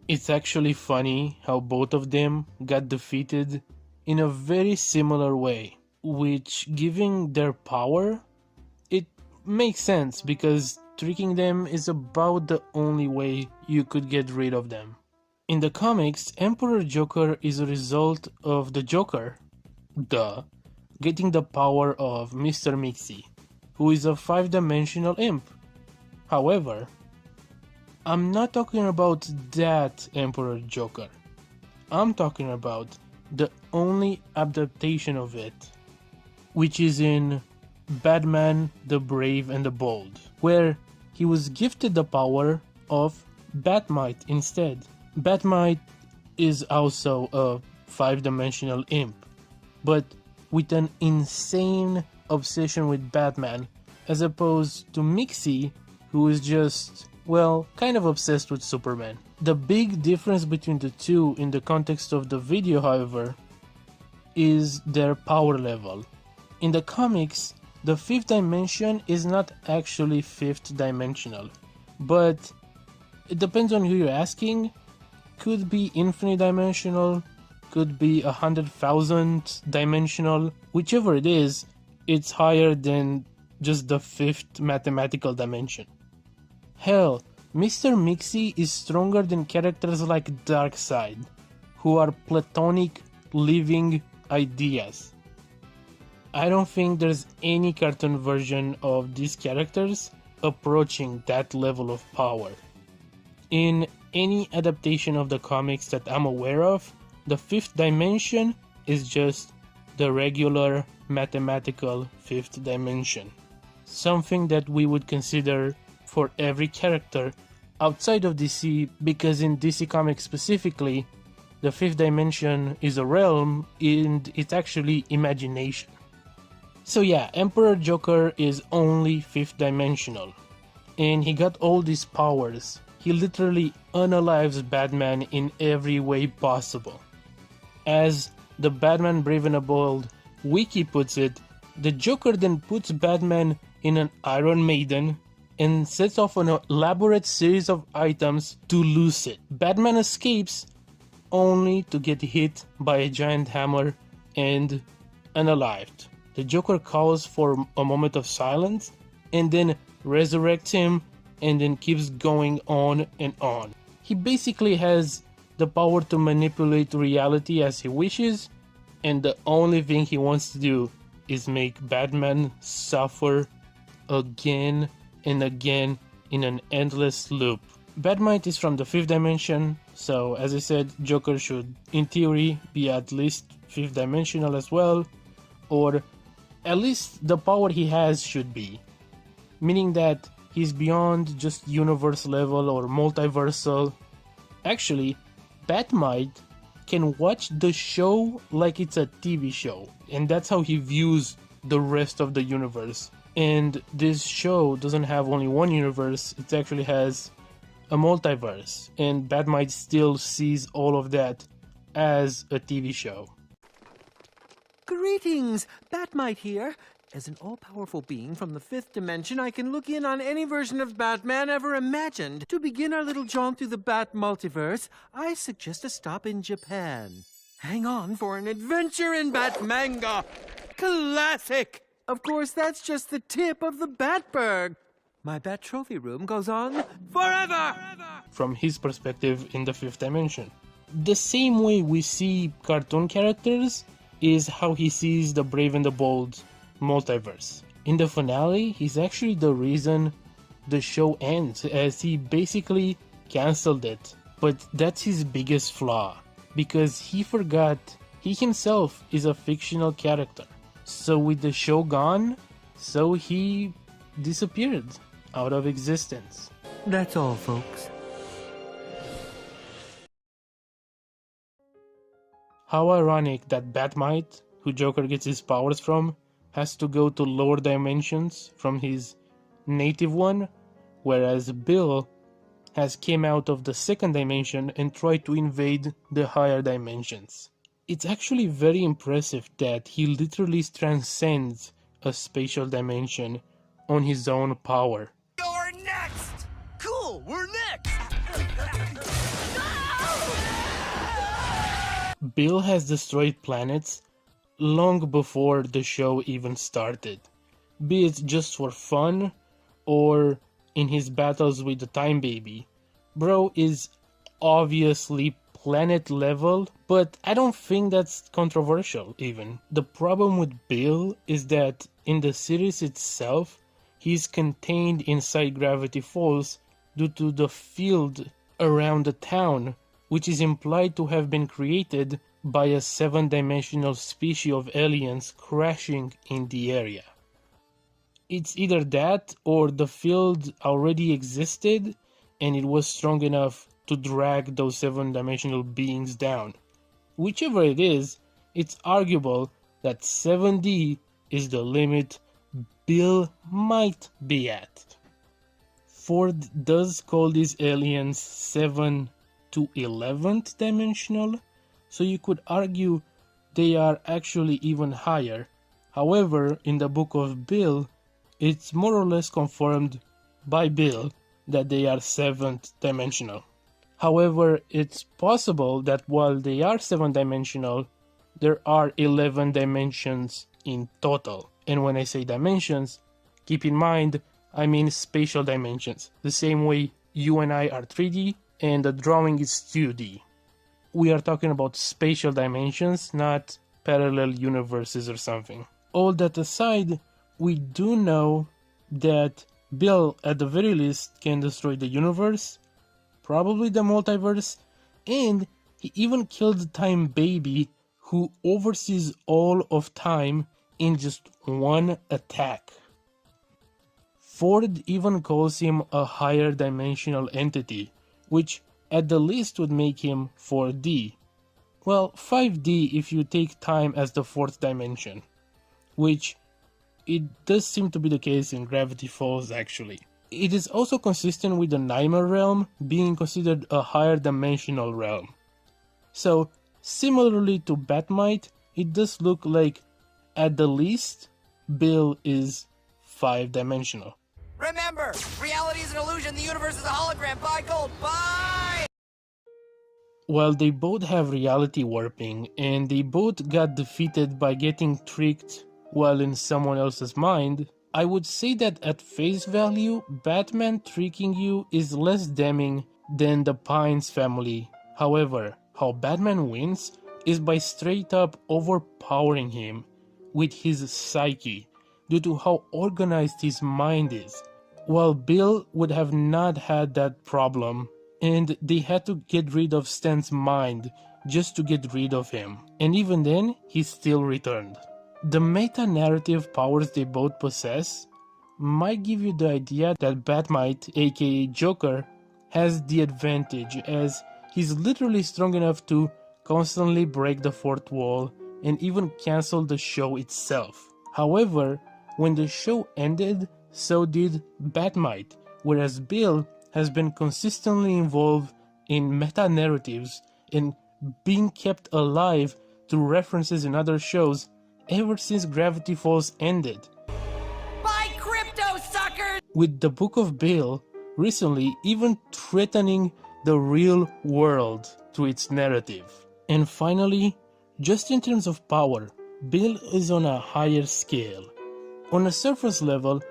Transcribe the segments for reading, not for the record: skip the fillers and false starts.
It's actually funny how both of them got defeated in a very similar way, which, giving their power, it makes sense because tricking them is about the only way you could get rid of them. In the comics, Emperor Joker is a result of the Joker, getting the power of Mr. Mixie, who is a 5-dimensional imp. However, I'm not talking about that Emperor Joker. I'm talking about the only adaptation of it, which is in Batman the Brave and the Bold, where he was gifted the power of Bat-Mite instead. Bat-Mite is also a 5-dimensional imp, but with an insane obsession with Batman, as opposed to Mixie, who is just, well, kind of obsessed with Superman. The big difference between the two in the context of the video, however, is their power level. In the comics, the 5th dimension is not actually 5th dimensional, but it depends on who you're asking. Could be infinite dimensional, could be 100,000 dimensional. Whichever it is, it's higher than just the 5th mathematical dimension. Hell, Mr. Mixie is stronger than characters like Darkseid, who are platonic living ideas. I don't think there's any cartoon version of these characters approaching that level of power. In any adaptation of the comics that I'm aware of, the 5th dimension is just the regular mathematical 5th dimension. Something that we would consider for every character outside of DC, because in DC Comics specifically, the 5th dimension is a realm and it's actually imagination. So yeah, Emperor Joker is only 5th dimensional, and he got all these powers. He literally unalives Batman in every way possible. As the Batman Brave and the Bold wiki puts it, the Joker then puts Batman in an Iron Maiden and sets off an elaborate series of items to loose it. Batman escapes only to get hit by a giant hammer and unalived. The Joker calls for a moment of silence and then resurrects him and then keeps going on and on. He basically has the power to manipulate reality as he wishes, and the only thing he wants to do is make Batman suffer again and again in an endless loop. Bat-Mite is from the 5th dimension, so as I said, Joker should, in theory, be at least 5th dimensional as well, or at least the power he has should be, meaning that he's beyond just universe level or multiversal. Actually, Bat-Mite can watch the show like it's a TV show, and that's how he views the rest of the universe. And this show doesn't have only one universe, it actually has a multiverse, and Bat-Mite still sees all of that as a TV show. Greetings, Bat-Mite here. As an all-powerful being from the 5th dimension, I can look in on any version of Batman ever imagined. To begin our little jaunt through the Bat multiverse, I suggest a stop in Japan. Hang on for an adventure in Batmanga! Classic! Of course, that's just the tip of the Batberg. My Bat Trophy room goes on forever! From his perspective in the 5th dimension. The same way we see cartoon characters is how he sees the Brave and the Bold multiverse. In the finale, he's actually the reason the show ends, as he basically cancelled it. But that's his biggest flaw, because he forgot he himself is a fictional character. So with the show gone, so he disappeared out of existence. That's all, folks. How ironic that Bat-Mite, who Joker gets his powers from, has to go to lower dimensions from his native one, whereas Bill has came out of the 2nd dimension and tried to invade the higher dimensions. It's actually very impressive that he literally transcends a spatial dimension on his own power. You're next! Cool, we're next! Bill has destroyed planets long before the show even started, be it just for fun or in his battles with the Time Baby. Bro is obviously planet level, but I don't think that's controversial even. The problem with Bill is that in the series itself, he's contained inside Gravity Falls due to the field around the town, which is implied to have been created by a 7-dimensional species of aliens crashing in the area. It's either that or the field already existed and it was strong enough to drag those 7-dimensional beings down. Whichever it is, it's arguable that 7D is the limit Bill might be at. Ford does call these aliens 7 to 11th dimensional, so you could argue they are actually even higher. However, in the book of Bill, it's more or less confirmed by Bill that they are 7th dimensional. However, it's possible that while they are 7-dimensional, there are 11 dimensions in total. And when I say dimensions, keep in mind, I mean spatial dimensions. The same way you and I are 3D and the drawing is 2D. We are talking about spatial dimensions, not parallel universes or something. All that aside, we do know that Bill, at the very least, can destroy the universe, probably the multiverse, and he even killed the Time Baby, who oversees all of time in just one attack. Ford even calls him a higher dimensional entity, which at the least would make him 4D. Well, 5D if you take time as the 4th dimension, which it does seem to be the case in Gravity Falls actually. It is also consistent with the Nightmare realm being considered a higher dimensional realm. So, similarly to Bat-Mite, it does look like, at the least, Bill is 5-dimensional. Remember, reality is an illusion, the universe is a hologram. Bye, Gold, bye! While they both have reality warping, and they both got defeated by getting tricked while in someone else's mind, I would say that at face value, Batman tricking you is less damning than the Pines family. However, how Batman wins is by straight up overpowering him with his psyche due to how organized his mind is. While Bill would have not had that problem, and they had to get rid of Stan's mind just to get rid of him, and even then, he still returned. The meta-narrative powers they both possess might give you the idea that Bat-Mite, aka Joker, has the advantage, as he's literally strong enough to constantly break the fourth wall and even cancel the show itself. However, when the show ended, so did Bat-Mite, whereas Bill has been consistently involved in meta-narratives and being kept alive through references in other shows ever since Gravity Falls ended. Bye, crypto suckers! With the Book of Bill recently even threatening the real world through its narrative. And finally, just in terms of power, Bill is on a higher scale. On a surface level,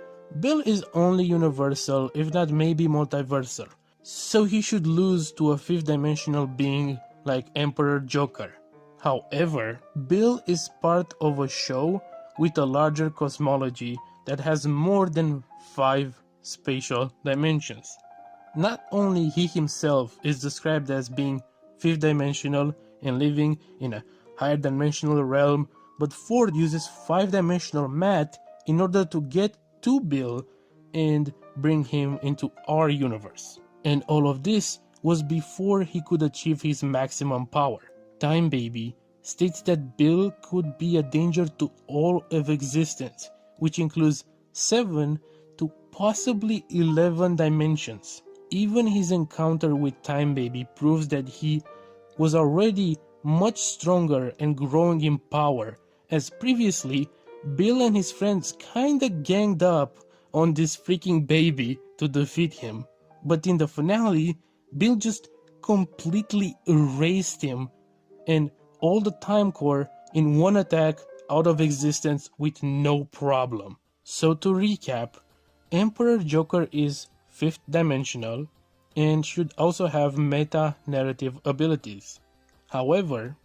Bill is only universal, if not maybe multiversal, so he should lose to a 5th-dimensional being like Emperor Joker. However, Bill is part of a show with a larger cosmology that has more than 5 spatial dimensions. Not only he himself is described as being 5th-dimensional and living in a higher dimensional realm, but Ford uses 5-dimensional math in order to get to Bill and bring him into our universe. And all of this was before he could achieve his maximum power. Time Baby states that Bill could be a danger to all of existence, which includes 7 to possibly 11 dimensions. Even his encounter with Time Baby proves that he was already much stronger and growing in power, as previously Bill and his friends kinda ganged up on this freaking baby to defeat him. But in the finale, Bill just completely erased him and all the time core in one attack out of existence with no problem. So to recap, Emperor Joker is 5th dimensional and should also have meta-narrative abilities. However,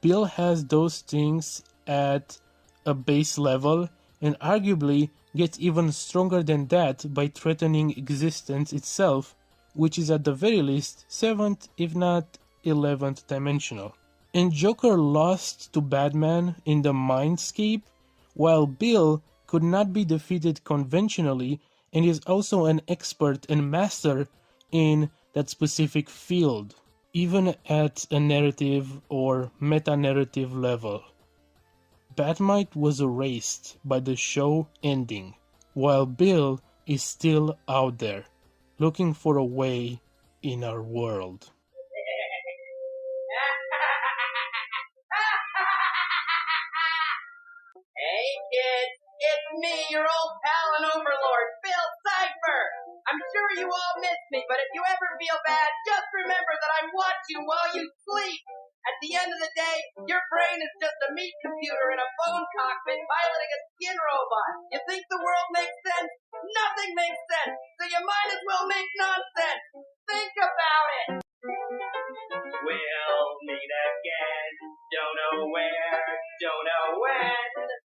Bill has those things at a base level and arguably gets even stronger than that by threatening existence itself, which is at the very least 7th if not 11th dimensional. And Joker lost to Batman in the Mindscape, while Bill could not be defeated conventionally and is also an expert and master in that specific field, even at a narrative or meta-narrative level. Bat-Mite was erased by the show ending, while Bill is still out there, looking for a way in our world. Hey kids, it's me, your old pal and overlord, Bill Cipher. I'm sure you all miss me, but if you ever feel bad, just remember that I watch you while you sleep. At the end of the day, your brain is just a meat computer in a bone cockpit piloting a skin robot. You think the world makes sense? Nothing makes sense, so you might as well make nonsense. Think about it. We'll meet again. Don't know where, don't know when.